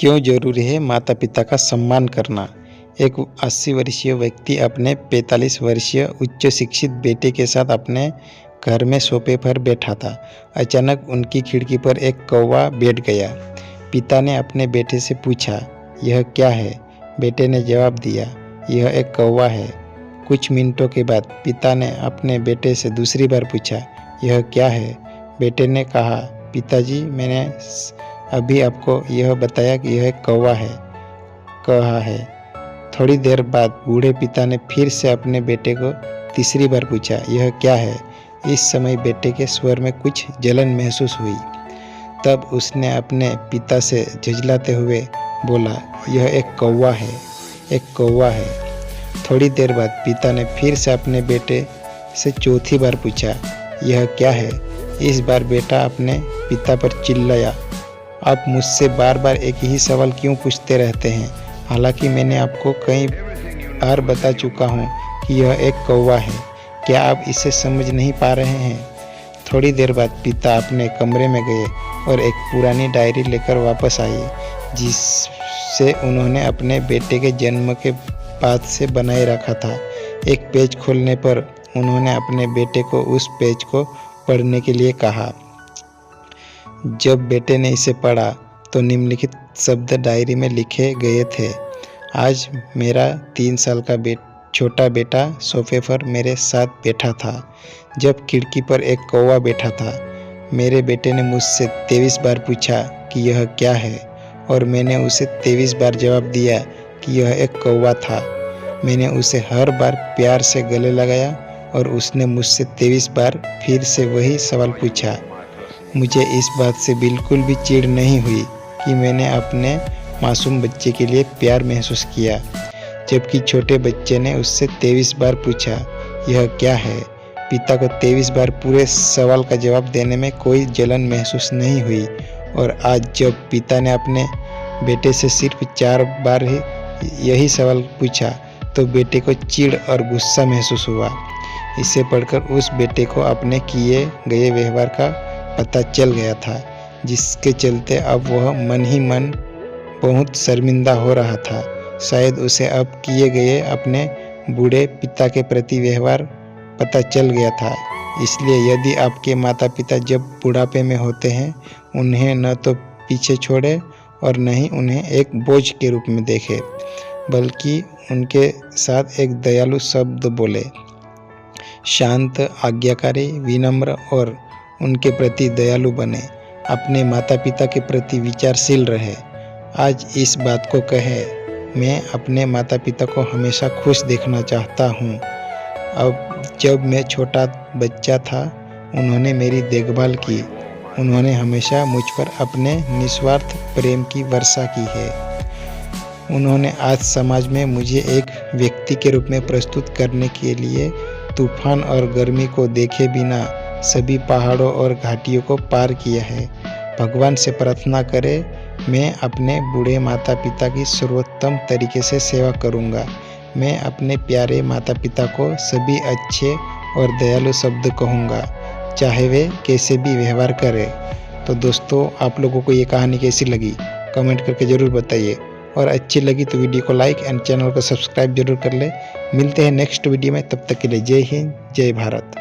क्यों जरूरी है माता पिता का सम्मान करना। एक 80 वर्षीय व्यक्ति अपने 45 वर्षीय उच्च शिक्षित बेटे के साथ अपने घर में सोफे पर बैठा था। अचानक उनकी खिड़की पर एक कौवा बैठ गया। पिता ने अपने बेटे से पूछा, यह क्या है? बेटे ने जवाब दिया, यह एक कौवा है। कुछ मिनटों के बाद पिता ने अपने बेटे से दूसरी बार पूछा, यह क्या है? बेटे ने कहा, पिताजी, मैंने अभी आपको यह बताया कि यह एक कौवा है कहा है। थोड़ी देर बाद बूढ़े पिता ने फिर से अपने बेटे को तीसरी बार पूछा, यह क्या है? इस समय बेटे के स्वर में कुछ जलन महसूस हुई। तब उसने अपने पिता से झुंझलाते हुए बोला, यह एक कौवा है, एक कौवा है। थोड़ी देर बाद पिता ने फिर से अपने बेटे से चौथी बार पूछा, यह क्या है? इस बार बेटा अपने पिता पर चिल्लाया, आप मुझसे बार बार एक ही सवाल क्यों पूछते रहते हैं? हालांकि मैंने आपको कई बार बता चुका हूँ कि यह एक कौवा है। क्या आप इसे समझ नहीं पा रहे हैं? थोड़ी देर बाद पिता अपने कमरे में गए और एक पुरानी डायरी लेकर वापस आए, जिससे उन्होंने अपने बेटे के जन्म के बाद से बनाए रखा था। एक पेज खोलने पर उन्होंने अपने बेटे को उस पेज को पढ़ने के लिए कहा। जब बेटे ने इसे पढ़ा तो निम्नलिखित शब्द डायरी में लिखे गए थे, आज मेरा 3 साल का छोटा बेटा सोफे पर मेरे साथ बैठा था जब खिड़की पर एक कौवा बैठा था। मेरे बेटे ने मुझसे 23 बार पूछा कि यह क्या है और मैंने उसे 23 बार जवाब दिया कि यह एक कौवा था। मैंने उसे हर बार प्यार से गले लगाया और उसने मुझसे 23 बार फिर से वही सवाल पूछा। मुझे इस बात से बिल्कुल भी चिढ़ नहीं हुई कि मैंने अपने मासूम बच्चे के लिए प्यार महसूस किया, जबकि छोटे बच्चे ने उससे 23 बार पूछा, यह क्या है? पिता को 23 बार पूरे सवाल का जवाब देने में कोई जलन महसूस नहीं हुई, और आज जब पिता ने अपने बेटे से सिर्फ 4 बार ही यही सवाल पूछा तो बेटे को चिढ़ और गुस्सा महसूस हुआ। इसे पढ़कर उस बेटे को अपने किए गए व्यवहार का पता चल गया था, जिसके चलते अब वह मन ही मन बहुत शर्मिंदा हो रहा था। शायद उसे अब किए गए अपने बूढ़े पिता के प्रति व्यवहार पता चल गया था। इसलिए यदि आपके माता पिता जब बुढ़ापे में होते हैं, उन्हें न तो पीछे छोड़े और न ही उन्हें एक बोझ के रूप में देखें, बल्कि उनके साथ एक दयालु शब्द बोले। शांत, आज्ञाकारी, विनम्र और उनके प्रति दयालु बने। अपने माता पिता के प्रति विचारशील रहे। आज इस बात को कहे, मैं अपने माता पिता को हमेशा खुश देखना चाहता हूँ। अब जब मैं छोटा बच्चा था, उन्होंने मेरी देखभाल की। उन्होंने हमेशा मुझ पर अपने निस्वार्थ प्रेम की वर्षा की है। उन्होंने आज समाज में मुझे एक व्यक्ति के रूप में प्रस्तुत करने के लिए तूफान और गर्मी को देखे बिना सभी पहाड़ों और घाटियों को पार किया है। भगवान से प्रार्थना करें, मैं अपने बूढ़े माता पिता की सर्वोत्तम तरीके से सेवा करूंगा। मैं अपने प्यारे माता पिता को सभी अच्छे और दयालु शब्द कहूँगा, चाहे वे कैसे भी व्यवहार करें। तो दोस्तों, आप लोगों को ये कहानी कैसी लगी कमेंट करके ज़रूर बताइए, और अच्छी लगी तो वीडियो को लाइक एंड चैनल को सब्सक्राइब जरूर कर ले। मिलते हैं नेक्स्ट वीडियो में, तब तक के लिए जय हिंद, जय भारत।